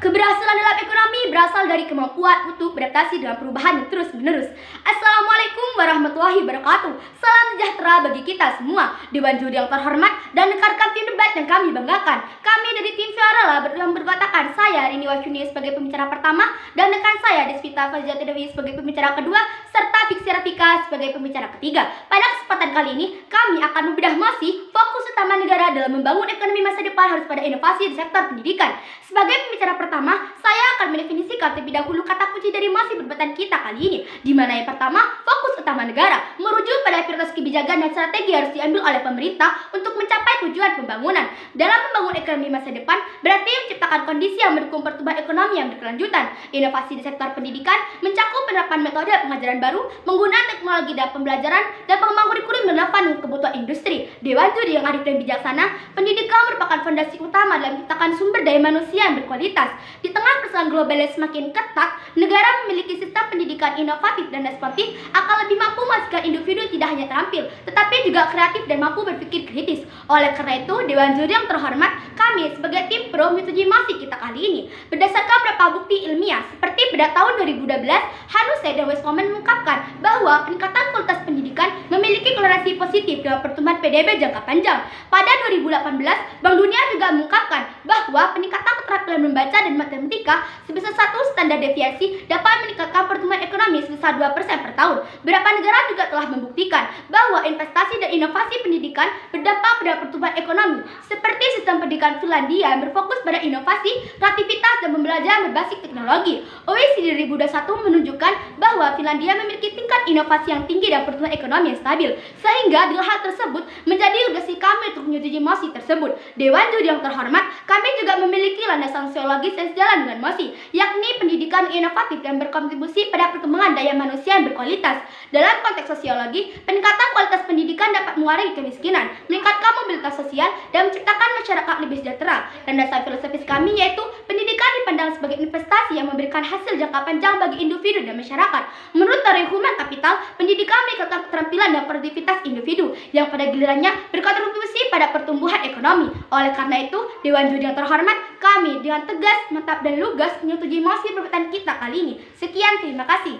Keberhasilan dalam ekonomi berasal dari kemampuan untuk beradaptasi dengan perubahan yang terus-menerus. Assalamualaikum warahmatullahi wabarakatuh. Salam sejahtera bagi kita semua. Dewan juri yang terhormat dan rekan-rekan tim debat yang kami banggakan. Kami dari tim Suara yang berkatakan, saya Rini Wasyuni sebagai pembicara pertama dan rekan saya Desvita Fazliati Dewi sebagai pembicara kedua serta Fiksi Rafika sebagai pembicara ketiga. Pada kesempatan kali ini kami akan membedah masih fokus utama negara dalam membangun ekonomi masa depan harus pada inovasi di sektor pendidikan. Sebagai pembicara pertama, saya akan mendefinisikan terlebih dahulu kata kunci dari masih perdebatan kita kali ini, di mana yang pertama, fokus utama negara, merujuk pada prioritas kebijakan dan strategi harus diambil oleh pemerintah untuk mencapai tujuan pembangunan. Dalam membangun ekonomi masa depan, berarti menciptakan kondisi yang mendukung pertumbuhan ekonomi yang berkelanjutan. Inovasi di sektor pendidikan mencakup penerapan metode pengajaran baru, menggunakan teknologi dan pembelajaran, dan pengembangan kurikulum dan relevan dengan kebutuhan industri. Dewan juri yang arif dan bijaksana, pendidikan merupakan fondasi utama dalam menciptakan sumber daya manusia yang berkualitas. Di tengah persaingan global yang semakin ketat, negara memiliki sistem pendidikan inovatif dan responsif akan lebih mampu memastikan individu tidak hanya terampil, tetapi juga kreatif dan mampu berpikir kritis. Oleh karena itu, Dewan Juri yang terhormat, kami sebagai tim pro menyetujui masih kita kali ini. Berdasarkan beberapa bukti ilmiah, seperti pada tahun 2012, Hanus Said dan Westmomen mengungkapkan bahwa peningkatan kualitas pendidikan memiliki korelasi positif dengan pertumbuhan PDB jangka panjang. Pada 2018, Bank Dunia juga mengungkapkan bahwa peningkatan keterampilan membaca dan matematika sebesar 1 standar deviasi dapat meningkatkan pertumbuhan ekonomi sebesar 2% per tahun. Beberapa negara juga telah membuktikan bahwa investasi dan inovasi pendidikan berdampak pada pertumbuhan ekonomi, seperti sistem pendidikan Finlandia yang berfokus pada inovasi, kreativitas, dan pembelajaran berbasis teknologi. OECD 2021 menunjukkan bahwa Finlandia memiliki tingkat inovasi yang tinggi dan pertumbuhan ekonomi yang stabil, sehingga dengan hal tersebut menjadi legasi kami untuk menyetujui mosi tersebut. Dewan juri yang terhormat, kami juga memiliki landasan sosiologis yang sejalan dengan mosi, yakni pendidikan inovatif dan berkontribusi pada perkembangan daya manusia yang berkualitas. Dalam konteks sosiologi, peningkatan kualitas pendidikan dapat mengurangi kemiskinan, meningkatkan mobilitas sosial, dan menciptakan masyarakat lebih sejahtera. Landasan filosofis kami yaitu pendidikan dipandang sebagai investasi yang memberikan hasil jangka panjang bagi individu dan masyarakat. Menurut teori human capital, pendidikan meningkatkan keterampilan dan produktivitas individu yang pada gilirannya berkontribusi pada pertumbuhan ekonomi. Oleh karena itu, Dewan Juri yang terhormat, kami dengan tegas, mantap, dan lugas menyetujui mosi perdebatan kita kali ini. Sekian, terima kasih.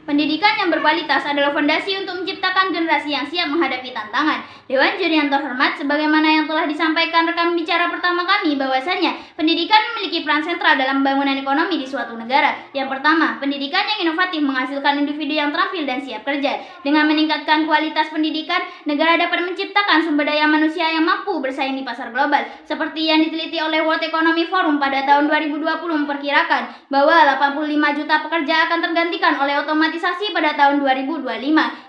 Pendidikan yang berkualitas adalah fondasi untuk menciptakan generasi yang siap menghadapi tantangan. Dewan juri yang terhormat, sebagaimana yang telah disampaikan rekan bicara pertama kami, bahwasanya pendidikan memiliki peran sentral dalam pembangunan ekonomi di suatu negara. Yang pertama, pendidikan yang inovatif menghasilkan individu yang terampil dan siap kerja. Dengan meningkatkan kualitas pendidikan, negara dapat menciptakan sumber daya manusia yang mampu bersaing di pasar global. Seperti yang diteliti oleh World Economic Forum pada tahun 2020 memperkirakan bahwa 85 juta pekerja akan tergantikan oleh otomatisasi pada tahun 2025.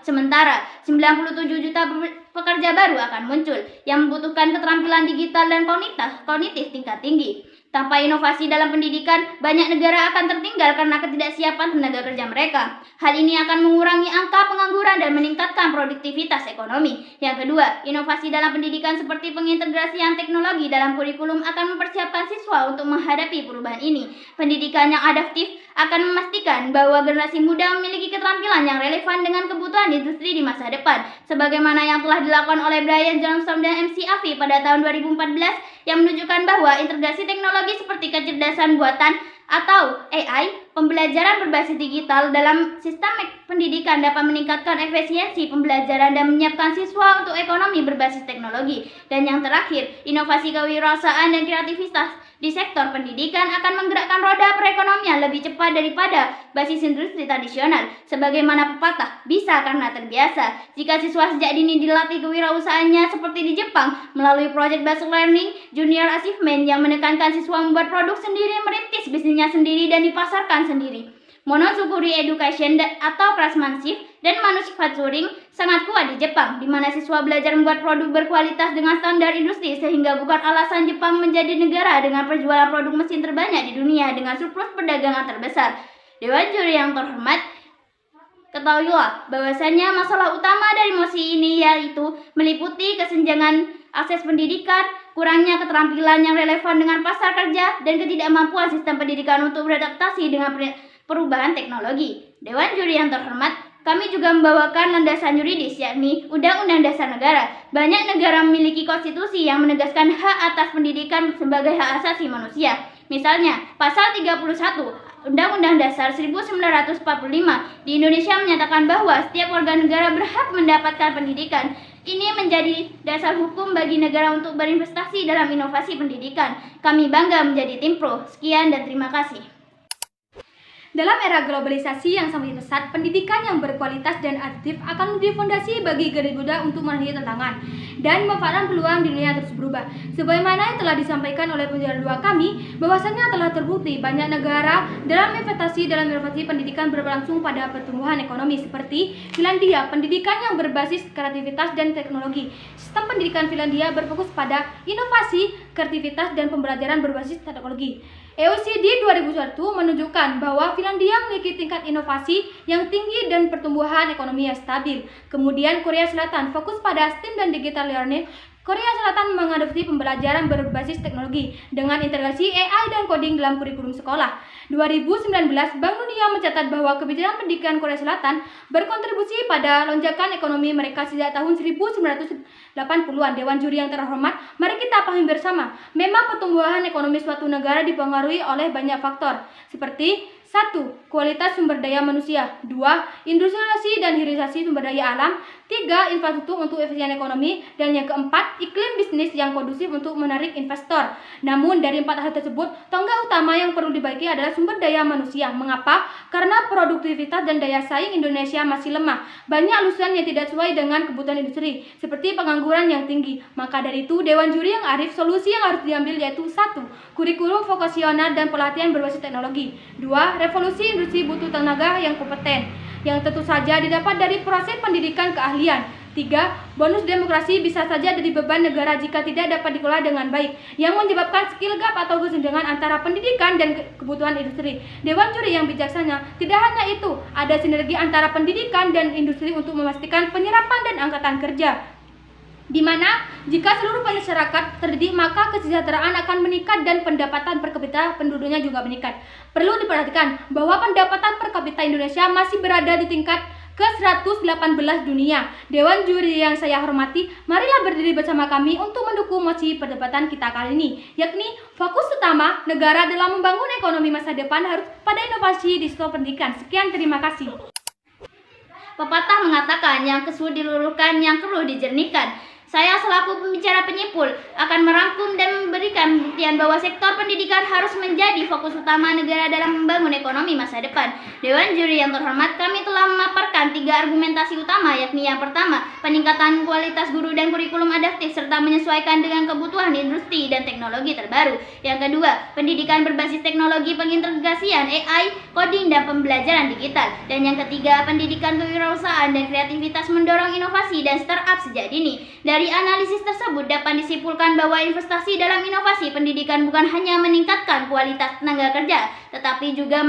Sementara 97 juta pekerja baru akan muncul yang membutuhkan keterampilan digital dan kognitif tingkat tinggi. Tanpa inovasi dalam pendidikan, banyak negara akan tertinggal karena ketidaksiapan tenaga kerja mereka. Hal ini akan mengurangi angka pengangguran dan meningkatkan produktivitas ekonomi. Yang kedua, inovasi dalam pendidikan seperti pengintegrasian teknologi dalam kurikulum akan mempersiapkan siswa untuk menghadapi perubahan ini. Pendidikan yang adaptif akan memastikan bahwa generasi muda memiliki keterampilan yang relevan dengan kebutuhan industri di masa depan. Sebagaimana yang telah dilakukan oleh Brian Johnson dan MC Afi pada tahun 2014 yang menunjukkan bahwa integrasi teknologi seperti kecerdasan buatan atau AI, pembelajaran berbasis digital dalam sistem pendidikan dapat meningkatkan efisiensi pembelajaran dan menyiapkan siswa untuk ekonomi berbasis teknologi. Dan yang terakhir, inovasi kewirausahaan dan kreativitas di sektor pendidikan akan menggerakkan roda perekonomian lebih cepat daripada basis industri tradisional. Sebagaimana pepatah, bisa karena terbiasa. Jika siswa sejak dini dilatih kewirausahaannya seperti di Jepang melalui project based learning, junior achievement yang menekankan siswa membuat produk sendiri, merintis bisnisnya sendiri dan dipasarkan sendiri. Monosukuri education atau craftsmanship dan manufacturing sangat kuat di Jepang, di mana siswa belajar membuat produk berkualitas dengan standar industri, sehingga bukan alasan Jepang menjadi negara dengan penjualan produk mesin terbanyak di dunia dengan surplus perdagangan terbesar. Dewan juri yang terhormat, ketahuilah bahwasanya masalah utama dari mosi ini yaitu meliputi kesenjangan akses pendidikan, kurangnya keterampilan yang relevan dengan pasar kerja, dan ketidakmampuan sistem pendidikan untuk beradaptasi dengan perubahan teknologi. Dewan juri yang terhormat, kami juga membawakan landasan yuridis, yakni Undang-Undang Dasar Negara. Banyak negara memiliki konstitusi yang menegaskan hak atas pendidikan sebagai hak asasi manusia. Misalnya, pasal 31 Undang-Undang Dasar 1945 di Indonesia menyatakan bahwa setiap warga negara berhak mendapatkan pendidikan. Ini menjadi dasar hukum bagi negara untuk berinvestasi dalam inovasi pendidikan. Kami bangga menjadi tim pro. Sekian dan terima kasih. Dalam era globalisasi yang semakin pesat, pendidikan yang berkualitas dan aktif akan menjadi fondasi bagi generasi muda untuk menghadapi tantangan dan memanfaatkan peluang di dunia terus berubah. Sebagaimana yang telah disampaikan oleh penjara dua kami, bahwasannya telah terbukti banyak negara dalam investasi dalam inovasi pendidikan berlangsung pada pertumbuhan ekonomi seperti Finlandia, pendidikan yang berbasis kreativitas dan teknologi. Sistem pendidikan Finlandia berfokus pada inovasi, kreativitas, dan pembelajaran berbasis teknologi. OECD 2001 menunjukkan bahwa Finlandia memiliki tingkat inovasi yang tinggi dan pertumbuhan ekonomi yang stabil. Kemudian Korea Selatan fokus pada STEM dan digital learning. Korea Selatan mengadopsi pembelajaran berbasis teknologi dengan integrasi AI dan coding dalam kurikulum sekolah. 2019, Bank Dunia mencatat bahwa kebijakan pendidikan Korea Selatan berkontribusi pada lonjakan ekonomi mereka sejak tahun 1980-an. Dewan Juri yang terhormat, mari kita pahami bersama, memang pertumbuhan ekonomi suatu negara dipengaruhi oleh banyak faktor, seperti 1. Kualitas sumber daya manusia. 2. Industrialisasi dan hilirisasi sumber daya alam. 3. Infrastruktur untuk efisien ekonomi. Dan yang keempat, iklim bisnis yang kondusif untuk menarik investor. Namun dari 4 hal tersebut, tonggak utama yang perlu dibaiki adalah sumber daya manusia. Mengapa? Karena produktivitas dan daya saing Indonesia masih lemah. Banyak lulusan yang tidak sesuai dengan kebutuhan industri, seperti pengangguran yang tinggi. Maka dari itu, Dewan Juri yang arif, solusi yang harus diambil yaitu 1. Kurikulum vokasional dan pelatihan berbasis teknologi. 2. Revolusi industri butuh tenaga yang kompeten, yang tentu saja didapat dari proses pendidikan keahlian. 3. Bonus demokrasi bisa saja jadi beban negara jika tidak dapat dikelola dengan baik, yang menyebabkan skill gap atau kesenjangan antara pendidikan dan kebutuhan industri. Dewan Juri yang bijaksana, tidak hanya itu, ada sinergi antara pendidikan dan industri untuk memastikan penyerapan dan angkatan kerja, di mana jika seluruh masyarakat terdidik maka kesejahteraan akan meningkat dan pendapatan per kapita penduduknya juga meningkat. Perlu diperhatikan bahwa pendapatan per kapita Indonesia masih berada di tingkat ke-118 dunia. Dewan Juri yang saya hormati, marilah berdiri bersama kami untuk mendukung mosi perdebatan kita kali ini, yakni fokus utama negara dalam membangun ekonomi masa depan harus pada inovasi di sektor pendidikan. Sekian, terima kasih. Pepatah mengatakan yang kesuh diluruskan, yang keruh dijernihkan. Saya selaku pembicara penyimpul akan merangkum dan memberikan buktian bahwa sektor pendidikan harus menjadi fokus utama negara dalam membangun ekonomi masa depan. Dewan Juri yang terhormat, kami telah memaparkan 3 argumentasi utama, yakni yang pertama, peningkatan kualitas guru dan kurikulum adaptif serta menyesuaikan dengan kebutuhan industri dan teknologi terbaru. Yang kedua, pendidikan berbasis teknologi pengintegrasian AI, coding, dan pembelajaran digital. Dan yang ketiga, pendidikan kewirausahaan dan kreativitas mendorong inovasi dan startup sejak dini. Dari analisis tersebut dapat disimpulkan bahwa investasi dalam inovasi pendidikan bukan hanya meningkatkan kualitas tenaga kerja, tetapi juga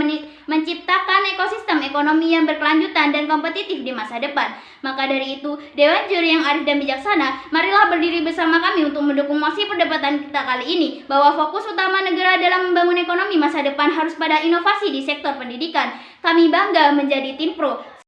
menciptakan ekosistem ekonomi yang berkelanjutan dan kompetitif di masa depan. Maka dari itu, Dewan Juri yang arif dan bijaksana, marilah berdiri bersama kami untuk mendukung mosi perdebatan kita kali ini, bahwa fokus utama negara dalam membangun ekonomi masa depan harus pada inovasi di sektor pendidikan. Kami bangga menjadi tim pro.